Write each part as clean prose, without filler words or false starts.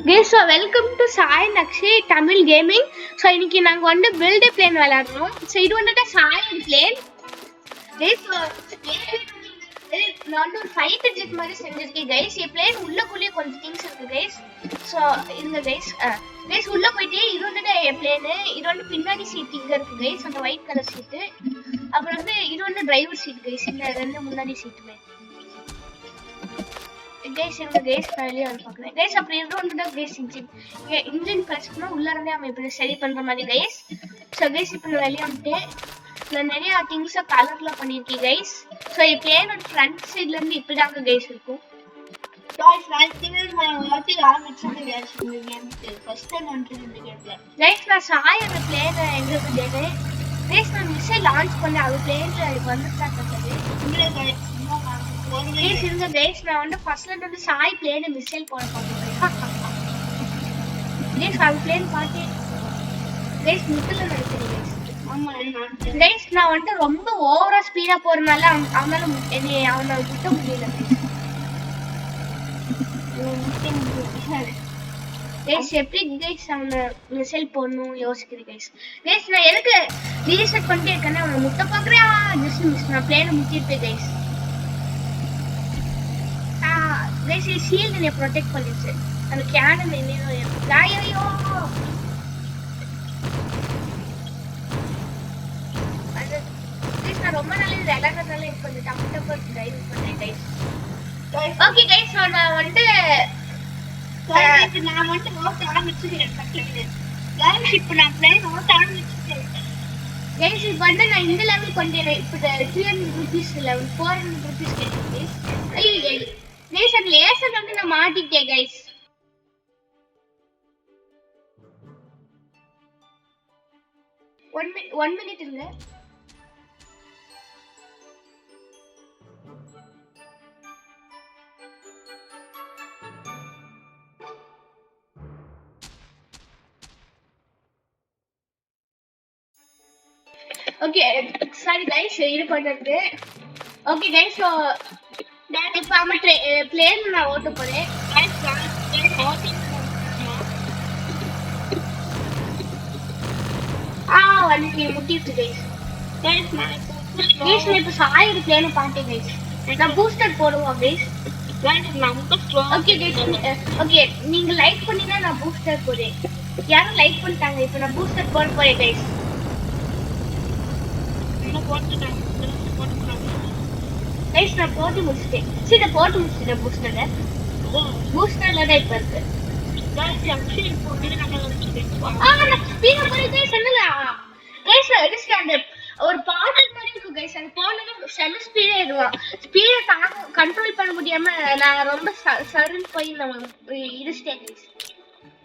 Guys, so welcome to Sai and Akshay Tamil Gaming. So இன்னைக்கு நாங்க வந்து build a plane விளையாடுறோம். So இது வந்துட்டு Sai and plane. Guys, நான் வந்து ஒரு ஃபைட்டர் ஜெட் மாதிரி செஞ்சிருக்கேன் guys. இந்த plane உள்ளக்குள்ளே கொஞ்சம் things இருக்கு guys. So இருங்க guys. Guys உள்ள போயிட்டு இது வந்துட்டு plane. இது வந்து பின்னாடி சீட் இங்க இருக்கு guys. அந்த ஒயிட் கலர் சீட். அப்புறம் வந்து இது வந்து டிரைவர் சீட் guys. இந்த ரெண்டு முன்னாடி சீட்டுமே. Guys, இந்த கேஸ் ஃபைலியே வந்து பார்க்குறேன் guys. அப்புறம் இது வந்து கேஸ் இன்ஜின் பிரஸ் பண்ணா உள்ள இருந்தே அவன் இப்படி சரி பண்ற மாதிரி guys. ஸோ கேஸ் இப்போ நான் வெளியே வந்துட்டு நான் நிறைய திங்ஸை கலர்ல பண்ணியிருக்கேன் guys. ஸோ இப்போ பிளேனோட ஃப்ரண்ட் சைட்ல இருந்து இப்படிதாங்க guys இருக்கும். Guys, first time guys நான் சாய் அந்த பிளேனை எங்க இருந்தேன் guys. நான் மிசைல் லான்ச் பண்ண அது பிளேன்ல வந்துட்டாங்க guys. இருங்க guys, நான் வந்து ஃபர்ஸ்ட்ல இருந்து சாய் பிளேனை மிசைல் போட போறேன் guys. அது பிளேன் பாத்து guys மிட்டல நடக்குது guys. ஆமா guys நான் வந்து ரொம்ப ஓவரா ஸ்பீடா போறனால அவனால அவனால விட்ட முடியல guys. எப்படி guys அவனை மிசைல் போடணும் யோசிக்கிறேன் guys. நான் எனக்கு ரீசெட் பண்ணிட்டே இருக்கேன்னா அவனை முட்டை பாக்குறியா ஜஸ்ட் மிஸ் நான் பிளேனை முட்டிருப்பேன் guys. guys ಈ ಶೀಲ್ಡ್ ನೇ ಪ್ರೊಟೆಕ್ಟ್ பண்ணிச்சு அந்த கேனன் என்னையோ ஐயோ அது guys நான் ரொம்ப நாளா இது விளையாடுறதால இப்போ இந்த டப்பு ட்ரைவ் பண்றேன் guys. ஓகே guys நான் வந்து நான் வந்து ஓட்ட ஆரம்பிச்சிட்டேன் guys. இப்போ நான் பிளேன் ஓட்ட ஆரம்பிச்சிட்டேன் guys. இப்போ வந்து நான் இந்த லெவல் கொண்டேன். இப்போ 300 rupees லெவல் 400 rupees கேட்டேன் guys. ஐயோ guys அந்த லேசர் வந்து நான் மாட்டிட்டேன் guys. one minute இருங்க. ஓகே சாரி guys இது பண்ணிட்டு ஓகே guys. ஸோ நான் இப்போ அவன் பிளேன் நான் ஓட்ட போறேன் வந்து முட்டிட்டு guys. நான் இப்போ சாயிரு பிளேனை பார்த்தேன் guys. நான் பூஸ்டர் போடுவோம் guys. ஓகே guys, ஓகே நீங்க லைக் பண்ணினா நான் பூஸ்டர் போடுறேன். யாரும் லைக் பண்ணிட்டாங்க. இப்போ நான் பூஸ்டர் போட போறேன் guys. guys நான் போட்டு முடிச்சிட்டேன். சரி நான் போட்டு முடிச்சிட்டேன் பூஸ்டர்ல தான் இப்போ இருக்கு. நான் ஸ்பீடா போறேன் guys. என்னடா guys அடிஸ்டாண்ட் ஒரு பாடல் மாதிரி இருக்கு guys. அது போனதும் செம ஸ்பீடா ஏறுவான். ஸ்பீடை கண்ட்ரோல் பண்ண முடியாம நான் ரொம்ப சருன்னு போய் நான் இடிச்சிட்டேன்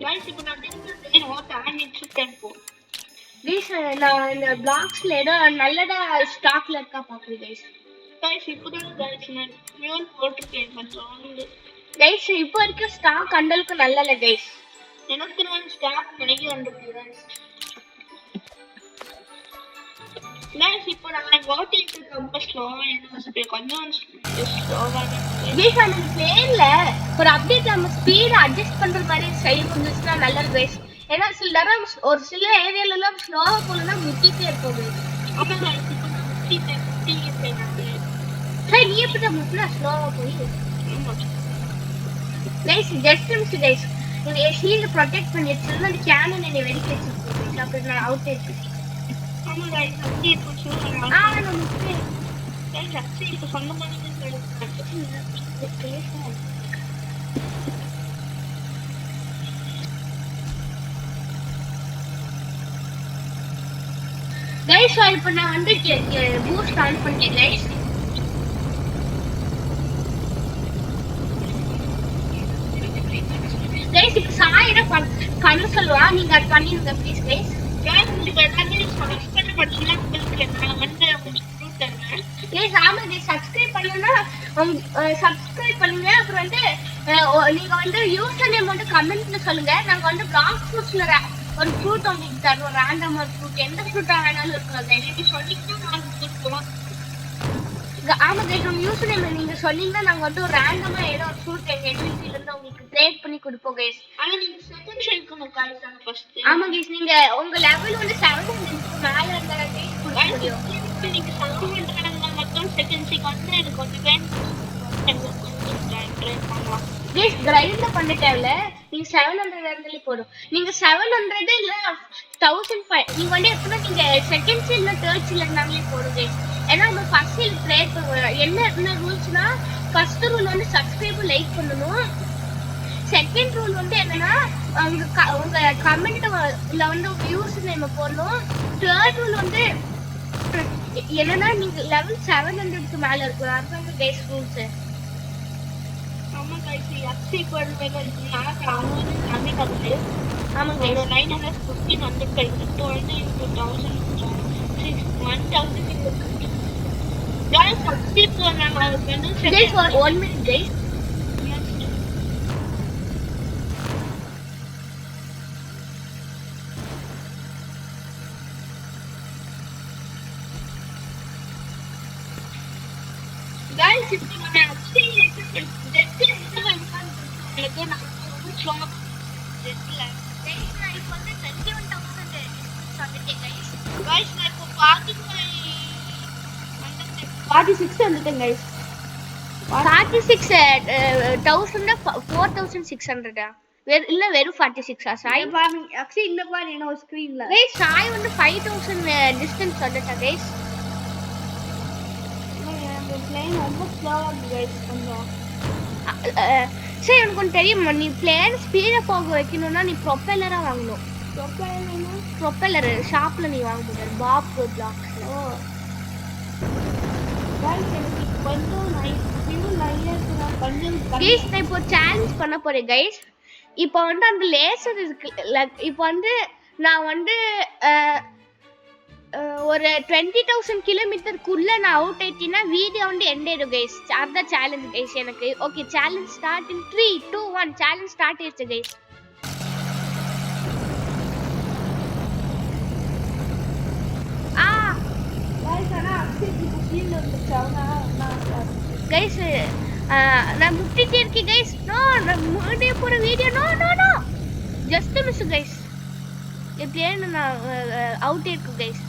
guys. இப்போ நான் ஓட்ட ஆரம்பிச்சிட்டேன் guys. நான் இந்த பிளாக்ஸ்ல ஏதோ நல்லதா ஸ்டாக்ல இருக்கா பாக்குறேன் guys. இப்போதான் guys நான் மியூன் போட்டுட்டேன் guys. இப்போ இருக்க ஸ்டாக் அண்டலுக்கு நல்ல இல்ல guys. எனக்கு நான் ஸ்டாக் பண்ணிட்டு வந்திருக்கேன் guys. இப்போ நான் ஓட்டிட்டு ரொம்ப ஸ்லோவா என்ன கொஞ்சம் ஸ்லோவா guys. அந்த பிளேன்ல ஒரு அப்டேட் நம்ம ஸ்பீட் அட்ஜஸ்ட் பண்ற மாதிரி சைடு வந்துச்சுன்னா நல்லது guys. ஏன்னா சில நேரம் ஒரு சில ஏரியால எல்லாம் ஸ்லோவா போனா முட்டிட்டே இருக்கும். சரி நீ எப்படி முட்டினா ஸ்லோவா போய் guys ஜஸ்ட் மிஸ் guys. இந்த ஷீல்ட் ப்ரொடெக்ட் பண்ணி வச்சிருந்தா அந்த கேனன் என்னை வெடிக்க வச்சிருக்கேன். அப்புறம் நான் அவுட் ஆயிட்டேன். ஆமா guys அப்படி இப்போ சொல்றேன். நான் முட்டிட்டேன் guys. அப்படி இப்போ சொன்ன மாதிரி guys. இப்போ நான் வந்து பூஸ்ட் ஆன் பண்ணிட்டேன் guys. guys இப்போ சாயிட பண்ண சொல்லுவா நீங்க அது பண்ணிருங்க ப்ளீஸ் guys. உங்களுக்கு எல்லாமே சப்ஸ்கிரைப் பண்ணீங்கன்னா உங்களுக்கு நான் வந்து உங்களுக்கு தரேன் guys. ஆமா guys சப்ஸ்கிரைப் பண்ணனும்னா சப்ஸ்கிரைப் பண்ணுங்க. அப்புறம் வந்து நீங்க வந்து யூசர் நேம் வந்து கமெண்ட்ல சொல்லுங்க. நாங்க வந்து பிளாக் ஃப்ரூட்ஸ்ல ஒரு ஃப்ரூட் உங்களுக்கு தருவோம். ரேண்டமா ஃப்ரூட் எந்த ஃப்ரூட்டா வேணாலும் இருக்கலாம் guys. நீங்க சொல்லிட்டா நான் கொடுப்போம் ஆமா கைஸ் நம்ம யூஸ் நேம் நீங்க சொன்னீங்கன்னா நாங்க வந்து ஒரு ரேண்டமா ஏதோ ஒரு ஃப்ரூட் எங்க என்விசில இருந்து உங்களுக்கு ட்ரேட் பண்ணி கொடுப்போம் கைஸ். ஆனா நீங்க செகண்ட் ஷேக்கணும் கைஸ் ஆனா ஃபர்ஸ்ட். ஆமா கைஸ் நீங்க உங்க லெவல் வந்து 700 மேல இருந்தா கைஸ் கொடுக்க முடியும். நீங்க 700 இருந்தா மட்டும் செகண்ட் ஷேக் வந்து எனக்கு வந்து வேணும். ட்ரேட் பண்ணலாம். கைஸ் கிரைண்ட் பண்ண தேவையில்ல. நீங்க 700 இருந்தாலே போதும். நீங்க 700 இல்ல 1005 நீங்க வந்து எப்பனா நீங்க செகண்ட் இல்ல தேர்ட் இல்ல இருந்தாலே போதும் கைஸ். ஏன்னா நம்ம ஃபர்ஸ்ட் சீல் ட்ரேட் பண்ணுவோம். என்ன ரூல்ஸ்னா ஃபர்ஸ்ட் ரூல் வந்து சப்ஸ்கிரைப் லைக் பண்ணனும். செகண்ட் ரூல் வந்து என்னன்னா உங்க கமெண்ட்ல வந்து வியூஸ் நேம் போடணும். தேர்ட் ரூல் வந்து என்னன்னா நீங்க லெவல் 700க்கு மேல இருக்கணும். அதான் கைஸ் ரூல்ஸ். ஆமா கைஸ் எக்ஸி பண்ணுவேங்க நான் காமன் கம்மி கம்மி. ஆமா கைஸ் 915 வந்து கைஸ் 20 into 1000 1000 guys subscribe பண்ணாங்க வந்து guys for 1 minute guys. guys இப்போ நான் actually டெஸ்ட் எனக்கு நான் ரொம்ப ஸ்ட்ராங் டெஸ்ட்ல guys நான் இப்போ வந்து 21000 வந்துட்டேன் guys. guys நான் இப்போ 46 வந்துட்டேன் guys. 46000 4600 இல்ல வெறும் 46 சாய் actually இந்த பாரு என்னோட ஸ்கிரீன்ல guys சாய் வந்து 5000 டிஸ்டன்ஸ் வந்துட்டா guys. இந்த பிளேன் ரொம்ப ஸ்லோவா இருக்கு guys கொஞ்சம். சரி எனக்கு ஒன்று தெரியும் நீ பிளேன் ஸ்பீடா போக வைக்கணும்னா நீ ப்ரொப்பல்லரா வாங்கணும். ப்ரொப்பல்லர் ஷாப்ல நீ வாங்க முடியாது பாப் பிளாக்ஸ்ல. guys எனக்கு கொஞ்சம் கைஸ் நான் இப்போ சேலஞ்ச் பண்ண போறேன் கைஸ். இப்போ வந்து அந்த லேசர் இருக்கு இப்போ வந்து நான் வந்து ஒரு 20000 கிலோமீட்டருக்குள்ள நான் அவுட் ஆயிட்டேன்னா வீடியோ வந்து எண்ட் ஆயிடும் கைஸ். அதான் சேலஞ்ச் கைஸ் எனக்கு. Okay challenge start in 3 2 1 challenge start ஆயிடுச்சு கைஸ். கைஸ் நான் முட்டிட்டே இருக்கேன் கைஸ். நோ நான் முன்னாடியே போற video no no no just miss guys. எப்படியே நான் அவுட் இருக்கு கைஸ்.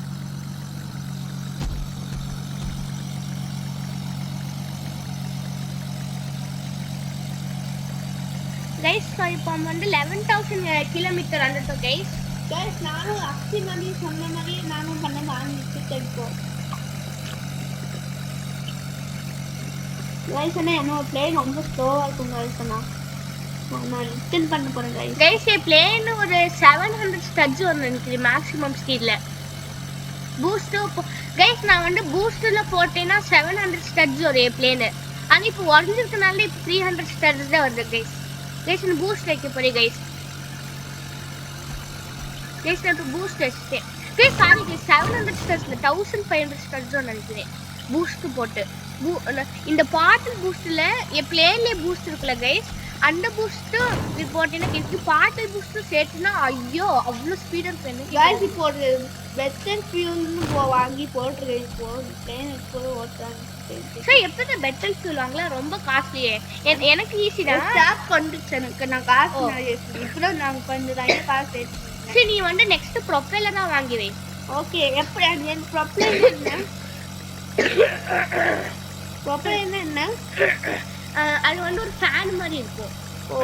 கைஸ் இப்போ வந்து 11000 கிலோமீட்டர் வந்துட்டோம் கைஸ். கைஸ் நானும் அக்சி மாதிரி சொன்ன மாதிரி நானும் பண்ண ஆரம்பிச்சுட்டேன் இப்போ. கைஸ் என்னோட பிளேன் ரொம்ப ஸ்லோவா இருக்கும் கைஸ். நான் ரிட்டர்ன் பண்ண போறேன் கைஸ். கைஸ் பிளேன் ஒரு 700 ஸ்டட்ஸ் வரும் நினைக்கிறேன் மேக்ஸிமம் ஸ்பீட்ல. பூஸ்ட் கைஸ் நான் வந்து பூஸ்ட்ல போட்டேன்னா 700 ஸ்டட்ஸ் வரும் பிளேன். ஆனா இப்போ உடஞ்சிருக்கனால இப்போ 300 ஸ்டட்ஸ் தான் வருது கைஸ். கைஸ் நான் பூஸ்ட் வைக்க போறேன் கைஸ். கைஸ் நான் இப்போ பூஸ்ட் வச்சிட்டேன் கைஸ். சாரி கைஸ் 700 ஸ்டட்ஸ்ல 1500 ஸ்டட்ஸ் நினைக்கிறேன் பூஸ்ட் போட்டு. இந்த பாட்டில் பூஸ்ட்ல என் பிளேன்ல பூஸ்ட் இருக்குல்ல கைஸ் அந்த பூஸ்ட் போட்டேன்னா எனக்கு பாட்டில் பூஸ்ட் சேர்த்துனா ஐயோ அவ்வளோ ஸ்பீடாக இருக்கும். கைஸ் இப்போ ஒரு பெட்டர் ஃபியூல்னு வாங்கி போட்டுருக்கேன். இப்போ பிளேன் இப்போ ஓட்டுறாங்க. சார் எப்போ பெட்டல் ஃபியூல் வாங்கலாம் ரொம்ப காஸ்ட்லியே. எனக்கு ஈஸி தான். ஸ்டாப் பண்ணிடுச்சு எனக்கு. நான் காசு இப்போ நாங்கள் கொஞ்சம் நிறைய காசு சரி நீ வந்து நெக்ஸ்ட் ப்ரொப்பல்லர் தான் வாங்கி வை. ஓகே எப்படி எனக்கு ப்ரொப்பல்லர் என்ன ப்ரொப்பல்லர் என்ன அது வந்து ஒரு ஃபேன் மாதிரி இருக்கும். ஓ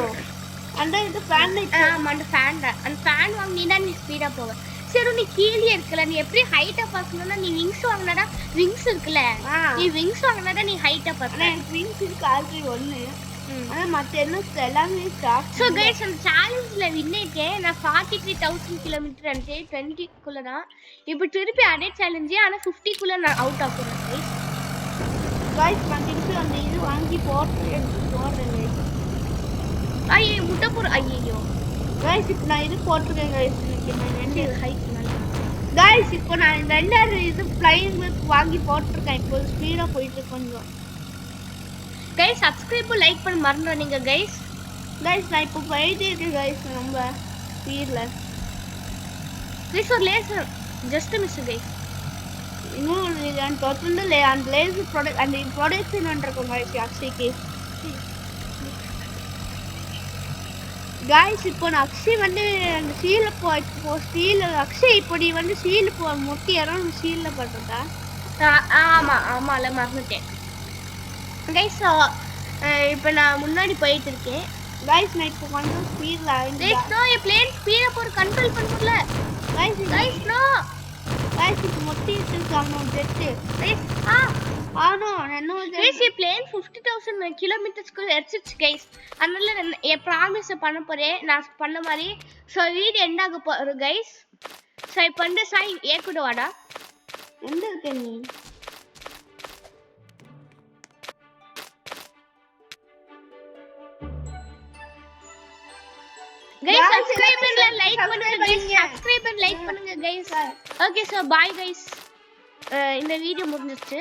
அந்த இது ஃபேன் ஆமாம் அந்த ஃபேன் தான். அந்த ஃபேன் வாங்கினா நீ ஸ்பீடாக போவ. சரி நீ கீழே இருக்கல நீ எப்படி ஹைட்டா பார்க்கணும்னா நீ விங்ஸ் வாங்கினாடா. விங்ஸ் இருக்குல்ல நீ விங்ஸ் வாங்கினாடா நீ ஹைட்டா பார்க்கணும். எனக்கு விங்ஸ் இருக்கு ஆல்ரெடி ஒன்று. ஆனால் மற்ற என்ன எல்லாமே ஸ்டாப். ஸோ கைஸ் அந்த சேலஞ்சில் வின்னிட்டேன் நான். 43000 கிலோமீட்டர் அனுப்பிச்சு 20க்குள்ளே தான். இப்போ திருப்பி அதே சேலஞ்சே ஆனால் 50க்குள்ளே நான் அவுட் ஆகுறேன் கைஸ். கைஸ் நான் திருப்பி அந்த இது வாங்கி போடுறேன் கைஸ். ஐயோ முட்டை போடுற ஐயோ கைஸ் இப்போ நான் இது போட்டிருக்கேன் கைஸ். இன்னைக்கு நான் 2 ஹைட் மேலே கைஸ் இப்போ நான் 2 இது ஃப்ளைங் வாங்கி போட்டிருக்கேன். இப்போ ஸ்பீடாக போயிட்டு கொஞ்சம். கைஸ் சப்ஸ்கிரைப் லைக் பண்ண மறந்துடாதீங்க கைஸ். கைஸ் நான் இப்போ போயிட்டே இருக்கேன் கைஸ் ரொம்ப ஸ்பீடில். கைஸ் ஒரு லேசர் ஜஸ்ட் மிஸ் கைஸ். இன்னும் அந்த தொடர்ந்து அந்த லேசர் ப்ராடக்ட் அந்த ப்ராடக்ட்ஸ் இருக்கும் guys அக்ஷய்க்கு guys இப்போ நான் அக்ஷய் வந்து அந்த சீல இப்போ சீல அக்ஷய் இப்போ நீ வந்து சீல முட்டி இறங்க சீல்ல பண்றதா ஆமால மறந்துட்டேன் கைஸ் இப்போ நான் முன்னாடி போயிட்டு இருக்கேன் guys நான் இப்போ வந்து ஸ்பீட்ல கைஸ் நோ ஏ பிளேன் ஸ்பீட போற கண்ட்ரோல் பண்ண முடியல கைஸ் நோ guys இப்போ முட்டி இருக்காங்க ஜெட் கைஸ் ஆனோ என்ன கைஸ் ஏ பிளேன் 50000 கிலோமீட்டர்ஸ்க்கு எரிச்சிச்சு கைஸ் அதனால நான் ப்ராமிஸ் பண்ண போறேன் நான் பண்ண மாதிரி சோ வீடியோ எண்ட் ஆக போகுது கைஸ் சோ இப்போ வந்து சாய் ஏ கூட வாடா எங்க இருக்க நீ guys subscribe and like பண்ணுங்க guys subscribe and like பண்ணுங்க guys okay so bye guys இந்த வீடியோ முடிஞ்சிருச்சு